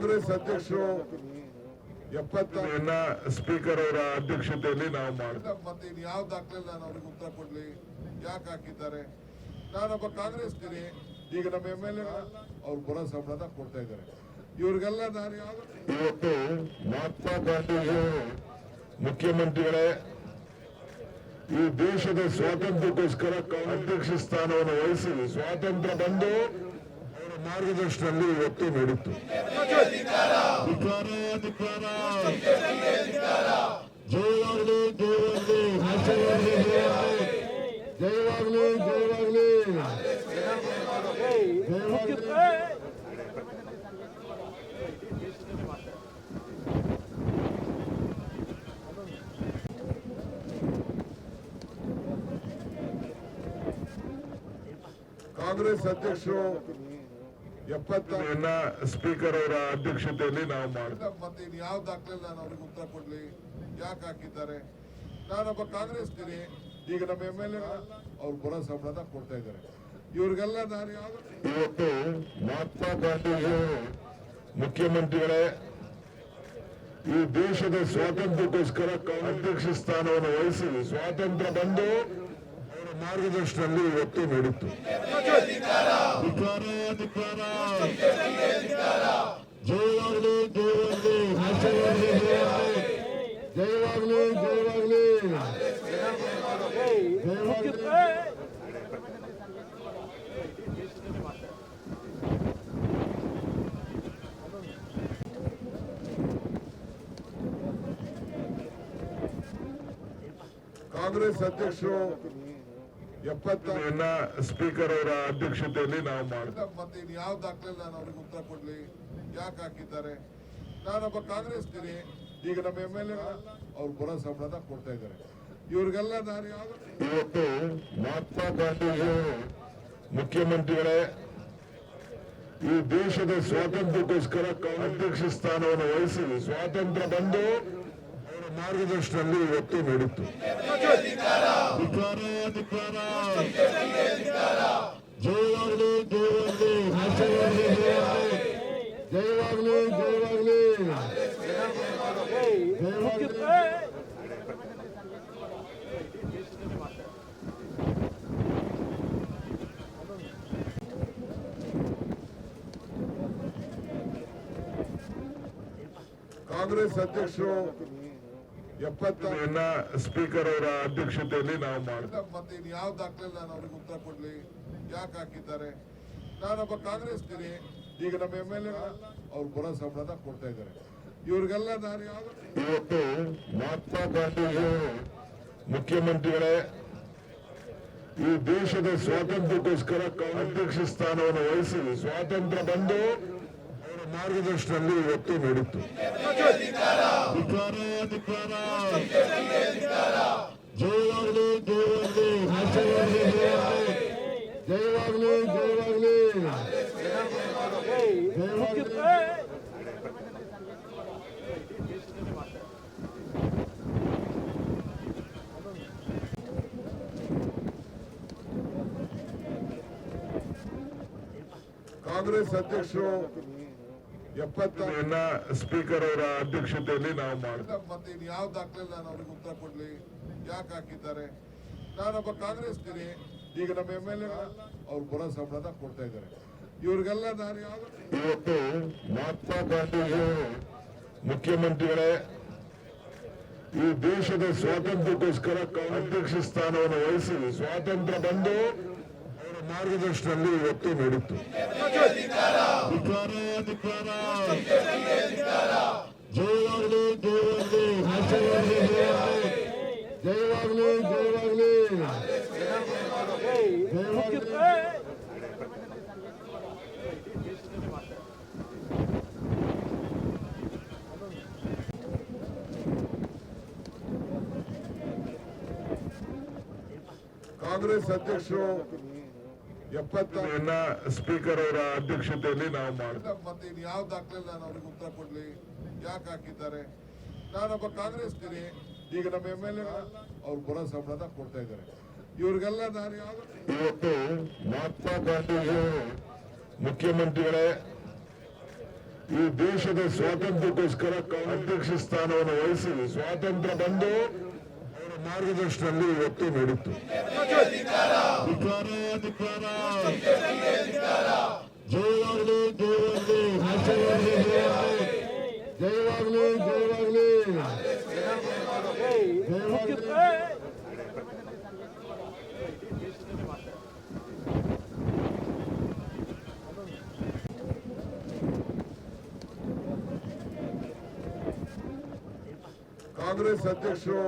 ಕಾಂಗ್ರೆಸ್ ಅಧ್ಯಕ್ಷರು 70 ಸ್ಪೀಕರ್ ಅವರ ಅಧ್ಯಕ್ಷತೆಯಲ್ಲಿ ನಾವು ಮಾಡಿದ್ವಿ. ಮತ್ತೆ ಇನ್ನು ಯಾವ ದಾಖಲೆ ನಾನು ಅವ್ರಿಗೆ ಉತ್ತರ ಕೊಡ್ಲಿ, ಯಾಕೆ ಹಾಕಿದ್ದಾರೆ? ನಾನೊಬ್ಬ ಕಾಂಗ್ರೆಸ್ ಗಿರಿ, ಈಗ ನಮ್ಮ MLA ಅವ್ರು ಬರೋ ಸಂಬಳ ಕೊಡ್ತಾ ಇದ್ದಾರೆ. ಇವ್ರಿಗೆಲ್ಲ ನಾನು ಇವತ್ತು ಮಹಾತ್ಮ ಗಾಂಧೀಜಿ ಮುಖ್ಯಮಂತ್ರಿಗಳೇ ಈ ದೇಶದ ಸ್ವಾತಂತ್ರ್ಯಕ್ಕೋಸ್ಕರ ಅಧ್ಯಕ್ಷ ಸ್ಥಾನವನ್ನು ವಹಿಸಿ ಸ್ವಾತಂತ್ರ್ಯ ಬಂದು ಅವರ ಮಾರ್ಗದರ್ಶನದಲ್ಲಿ ಇವತ್ತು ನಡೀತು. ಜಯವಾಗಲಿ ಜಯವಾಗಲಿ ಜಯವಾಗಲಿ ಜಯವಾಗಲಿ ಕಾಂಗ್ರೆಸ್ ಅಧ್ಯಕ್ಷರು 70 ಸ್ಪೀಕರ್ ಅವರ ಅಧ್ಯಕ್ಷತೆಯಲ್ಲಿ ನಾವು ಮಾಡಿದ್ವಿ. ಮತ್ತೆ ಇನ್ನು ಯಾವ ದಾಖಲೆ ನಾನು ಅವ್ರಿಗೆ ಉತ್ತರ ಕೊಡ್ಲಿ, ಯಾಕೆ ಹಾಕಿದ್ದಾರೆ? ನಾನೊಬ್ಬ ಕಾಂಗ್ರೆಸ್ ಗಿರಿ, ಈಗ ನಮ್ಮ MLA ಅವ್ರು ಬರೋ ಸಂಬಳ ಕೊಡ್ತಾ ಇದ್ದಾರೆ. ಇವ್ರಿಗೆಲ್ಲ ನಾನು ಇವತ್ತು ಮಹಾತ್ಮ ಗಾಂಧೀಜಿ ಮುಖ್ಯಮಂತ್ರಿಗಳೇ ಈ ದೇಶದ ಸ್ವಾತಂತ್ರ್ಯಕ್ಕೋಸ್ಕರ ಅಧ್ಯಕ್ಷ ಸ್ಥಾನವನ್ನು ವಹಿಸಿ ಸ್ವಾತಂತ್ರ್ಯ ಬಂದು ಅವರ ಮಾರ್ಗದರ್ಶನದಲ್ಲಿ ಇವತ್ತು ನಡೀತು. ಜಯವಾಗಲಿ ಜಯವಾಗಲಿ ಜಯವಾಗಲಿ ಜಯವಾಗಲಿ ಕಾಂಗ್ರೆಸ್ ಅಧ್ಯಕ್ಷರು 70 ಸ್ಪೀಕರ್ ಅವರ ಅಧ್ಯಕ್ಷತೆಯಲ್ಲಿ ನಾವು ಮಾಡಿದ್ವಿ. ಮತ್ತೆ ಇನ್ನು ಯಾವ ದಾಖಲೆ ನಾನು ಅವ್ರಿಗೆ ಉತ್ತರ ಕೊಡ್ಲಿ, ಯಾಕೆ ಹಾಕಿದ್ದಾರೆ? ನಾನೊಬ್ಬ ಕಾಂಗ್ರೆಸ್ ಗಿರಿ, ಈಗ ನಮ್ಮ MLA ಅವ್ರು ಬರೋ ಸಂಬಳ ಕೊಡ್ತಾ ಇದ್ದಾರೆ. ಇವ್ರಿಗೆಲ್ಲ ನಾನು ಇವತ್ತು ಮಹಾತ್ಮ ಗಾಂಧೀಜಿ ಮುಖ್ಯಮಂತ್ರಿಗಳೇ ಈ ದೇಶದ ಸ್ವಾತಂತ್ರ್ಯಕ್ಕೋಸ್ಕರ ಅಧ್ಯಕ್ಷ ಸ್ಥಾನವನ್ನು ವಹಿಸಿ ಸ್ವಾತಂತ್ರ್ಯ ಬಂದು ಅವರ ಮಾರ್ಗದರ್ಶನದಲ್ಲಿ ಇವತ್ತು ನಡೀತು. ಜಯವಾಗಲಿ ಜಯವಾಗಲಿ ಜಯವಾಗಲಿ ಜಯವಾಗಲಿ ಕಾಂಗ್ರೆಸ್ ಅಧ್ಯಕ್ಷರು 70 ಸ್ಪೀಕರ್ ಅವರ ಅಧ್ಯಕ್ಷತೆಯಲ್ಲಿ ನಾವು ಮಾಡಿದ್ವಿ. ಮತ್ತೆ ಇನ್ನು ಯಾವ ದಾಖಲೆ ನಾನು ಅವ್ರಿಗೆ ಉತ್ತರ ಕೊಡ್ಲಿ, ಯಾಕೆ ಹಾಕಿದ್ದಾರೆ? ನಾನೊಬ್ಬ ಕಾಂಗ್ರೆಸ್ ಗಿರಿ, ಈಗ ನಮ್ಮ MLA ಅವ್ರು ಬರೋ ಸಂಬಳ ಕೊಡ್ತಾ ಇದ್ದಾರೆ. ಇವ್ರಿಗೆಲ್ಲ ನಾನು ಇವತ್ತು ಮಹಾತ್ಮ ಗಾಂಧೀಜಿ ಮುಖ್ಯಮಂತ್ರಿಗಳೇ ಈ ದೇಶದ ಸ್ವಾತಂತ್ರ್ಯಕ್ಕೋಸ್ಕರ ಅಧ್ಯಕ್ಷ ಸ್ಥಾನವನ್ನು ವಹಿಸಿ ಸ್ವಾತಂತ್ರ್ಯ ಬಂದು ಅವರ ಮಾರ್ಗದರ್ಶನದಲ್ಲಿ ಇವತ್ತು ನಡೀತು. ಜಯವಾಗಲಿ ಜಯವಾಗಲಿ ಜಯವಾಗಲಿ ಜಯವಾಗಲಿ ಕಾಂಗ್ರೆಸ್ ಅಧ್ಯಕ್ಷರು 70 ಸ್ಪೀಕರ್ ಅವರ ಅಧ್ಯಕ್ಷತೆಯಲ್ಲಿ ನಾವು ಮಾಡಿದ್ವಿ. ಮತ್ತೆ ಇನ್ನು ಯಾವ ದಾಖಲೆ ನಾನು ಅವ್ರಿಗೆ ಉತ್ತರ ಕೊಡ್ಲಿ, ಯಾಕೆ ಹಾಕಿದ್ದಾರೆ? ನಾನೊಬ್ಬ ಕಾಂಗ್ರೆಸ್ ಗಿರಿ, ಈಗ ನಮ್ಮ MLA ಅವ್ರು ಬರೋ ಸಂಬಳ ಕೊಡ್ತಾ ಇದ್ದಾರೆ. ಇವ್ರಿಗೆಲ್ಲ ನಾನು ಇವತ್ತು ಮಹಾತ್ಮ ಗಾಂಧೀಜಿ ಮುಖ್ಯಮಂತ್ರಿಗಳೇ ಈ ದೇಶದ ಸ್ವಾತಂತ್ರ್ಯಕ್ಕೋಸ್ಕರ ಅಧ್ಯಕ್ಷ ಸ್ಥಾನವನ್ನು ವಹಿಸಿ ಸ್ವಾತಂತ್ರ್ಯ ಬಂದು ಅವರ ಮಾರ್ಗದರ್ಶನದಲ್ಲಿ ಇವತ್ತು ನಡೀತು. ಜಯವಾಗಲಿ ಜಯವಾಗಲಿ ಜಯವಾಗಲಿ ಜಯವಾಗಲಿ ಕಾಂಗ್ರೆಸ್ ಅಧ್ಯಕ್ಷರು 70 ಸ್ಪೀಕರ್ ಅವರ ಅಧ್ಯಕ್ಷತೆಯಲ್ಲಿ ನಾವು ಮಾಡಿದ್ವಿ. ಮತ್ತೆ ಇನ್ನು ಯಾವ ದಾಖಲೆ ನಾನು ಅವ್ರಿಗೆ ಉತ್ತರ ಕೊಡ್ಲಿ, ಯಾಕೆ ಹಾಕಿದ್ದಾರೆ? ನಾನೊಬ್ಬ ಕಾಂಗ್ರೆಸ್ ಗಿರಿ, ಈಗ ನಮ್ಮ MLA ಅವ್ರು ಬರೋ ಸಂಬಳ ಕೊಡ್ತಾ ಇದ್ದಾರೆ. ಇವ್ರಿಗೆಲ್ಲ ನಾನು ಇವತ್ತು ಮಹಾತ್ಮ ಗಾಂಧೀಜಿ ಮುಖ್ಯಮಂತ್ರಿಗಳೇ ಈ ದೇಶದ ಸ್ವಾತಂತ್ರ್ಯಕ್ಕೋಸ್ಕರ ಅಧ್ಯಕ್ಷ ಸ್ಥಾನವನ್ನು ವಹಿಸಿ ಸ್ವಾತಂತ್ರ್ಯ ಬಂದು ಅವರ ಮಾರ್ಗದರ್ಶನದಲ್ಲಿ ಇವತ್ತು ನಡೀತು. ಜಯವಾಗಲಿ ಜಯವಾಗಲಿ ಜಯವಾಗಲಿ ಜಯವಾಗಲಿ ಕಾಂಗ್ರೆಸ್ ಅಧ್ಯಕ್ಷರು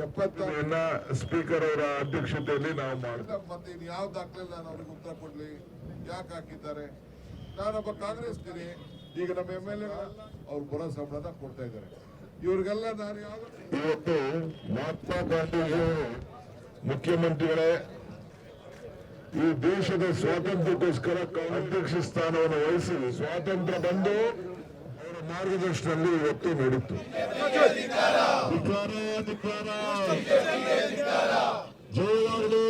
70 ಸ್ಪೀಕರ್ ಅವರ ಅಧ್ಯಕ್ಷತೆಯಲ್ಲಿ ನಾವು ಮಾಡಿದ ಮತ್ತೆ ಯಾವ ದಾಖಲೆ ನಾನು ಅವ್ರಿಗೆ ಉತ್ತರ ಕೊಡ್ಲಿ, ಯಾಕೆ ಹಾಕಿದ್ದಾರೆ? ನಾನೊಬ್ಬ ಕಾಂಗ್ರೆಸ್ತೀನಿ. ಈಗ ನಮ್ಮ MLA ಅವ್ರು ಬರೋ ಸಂಬಳ ಕೊಡ್ತಾ ಇದ್ದಾರೆ. ಇವ್ರಿಗೆಲ್ಲ ನಾನು ಇವತ್ತು ಮಹಾತ್ಮ ಗಾಂಧೀಜಿ ಮುಖ್ಯಮಂತ್ರಿಗಳೇ ಈ ದೇಶದ ಸ್ವಾತಂತ್ರ್ಯಕ್ಕೋಸ್ಕರ ಅಧ್ಯಕ್ಷ ಸ್ಥಾನವನ್ನು ವಹಿಸಿ ಸ್ವಾತಂತ್ರ್ಯ ಬಂದು ಅವರ ಮಾರ್ಗದರ್ಶನದಲ್ಲಿ ಇವತ್ತು ನಡೀತು. ಜಯವಾಗಲಿ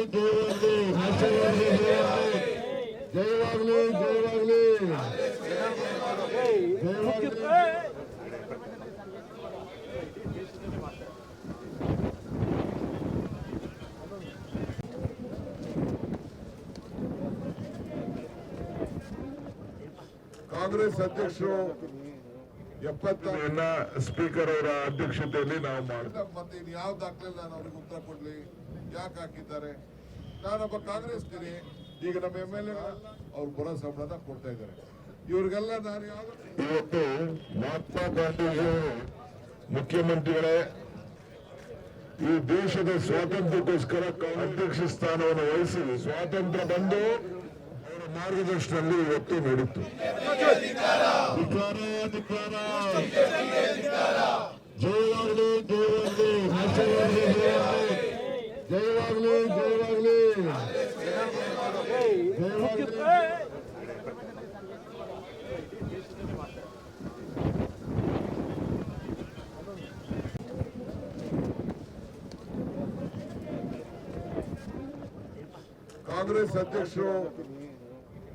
ಜಯವಾಗಲಿ ಜಯವಾಗಲಿ ಜಯವಾಗಲಿ ಕಾಂಗ್ರೆಸ್ ಅಧ್ಯಕ್ಷರು 70 ಸ್ಪೀಕರ್ ಅವರ ಅಧ್ಯಕ್ಷತೆಯಲ್ಲಿ ನಾವು ಮಾಡಿದ ಮತ್ತೆ ಯಾವ ದಾಖಲೆ ನಾನು ಅವ್ರಿಗೆ ಉತ್ತರ ಕೊಡ್ಲಿ, ಯಾಕೆ ಹಾಕಿದ್ದಾರೆ? ನಾನೊಬ್ಬ ಕಾಂಗ್ರೆಸ್ತೀನಿ. ಈಗ ನಮ್ಮ MLA ಅವ್ರು ಬರೋ ಸಂಬಳ ಕೊಡ್ತಾ ಇದ್ದಾರೆ. ಇವ್ರಿಗೆಲ್ಲ ನಾನು ಇವತ್ತು ಮಹಾತ್ಮ ಗಾಂಧೀಜಿ ಮುಖ್ಯಮಂತ್ರಿಗಳೇ ಈ ದೇಶದ ಸ್ವಾತಂತ್ರ್ಯಕ್ಕೋಸ್ಕರ ಅಧ್ಯಕ್ಷ ಸ್ಥಾನವನ್ನು ವಹಿಸಿ ಸ್ವಾತಂತ್ರ್ಯ ಬಂದು ಅವರ ಮಾರ್ಗದರ್ಶನದಲ್ಲಿ ಇವತ್ತು ನಡೀತು. ಜಯವಾಗಲಿ ಜಯವಾಗಲಿ ಜಯವಾಗಲಿ ಜಯವಾಗಲಿ ಕಾಂಗ್ರೆಸ್ ಅಧ್ಯಕ್ಷರು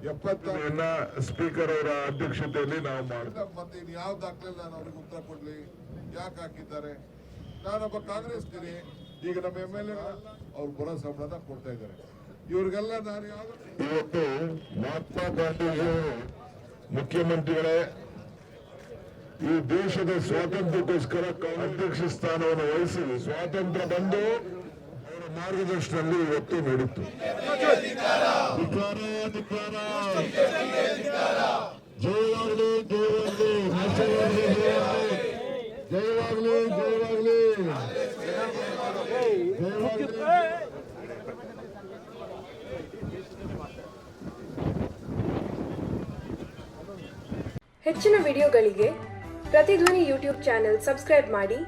70 ಸ್ಪೀಕರ್ ಅವರ ಅಧ್ಯಕ್ಷತೆಯಲ್ಲಿ ನಾವು ಮಾಡಿದ ಮತ್ತೆ ಯಾವ ದಾಖಲೆ ನಾನು ಅವ್ರಿಗೆ ಉತ್ತರ ಕೊಡ್ಲಿ, ಯಾಕೆ ಹಾಕಿದ್ದಾರೆ? ನಾನೊಬ್ಬ ಕಾಂಗ್ರೆಸ್ತೀನಿ. ಈಗ ನಮ್ಮ MLA ಅವ್ರು ಬರೋ ಸಂಬಳ ಕೊಡ್ತಾ ಇದ್ದಾರೆ. ಇವ್ರಿಗೆಲ್ಲ ನಾನು ಇವತ್ತು ಮಹಾತ್ಮ ಗಾಂಧೀಜಿ ಮುಖ್ಯಮಂತ್ರಿಗಳೇ ಈ ದೇಶದ ಸ್ವಾತಂತ್ರ್ಯಕ್ಕೋಸ್ಕರ ಅಧ್ಯಕ್ಷ ಸ್ಥಾನವನ್ನು ವಹಿಸಿ ಸ್ವಾತಂತ್ರ್ಯ ಬಂದು ಅವರ ಮಾರ್ಗದರ್ಶನದಲ್ಲಿ ಇವತ್ತು ನಡೀತು. ಜಯವಾಗಲಿ ಜಯವಾಗಲಿ ಜಯವಾಗಲಿ ಜಯವಾಗಲಿ ಹೆಚ್ಚಿನ ವಿಡಿಯೋಗಳಿಗೆ ಪ್ರತಿಧ್ವನಿ ಯೂಟ್ಯೂಬ್ ಚಾನೆಲ್ ಸಬ್ಸ್ಕ್ರೈಬ್ ಮಾಡಿ,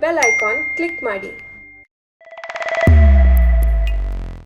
ಬೆಲ್ ಐಕಾನ್ ಕ್ಲಿಕ್ ಮಾಡಿ.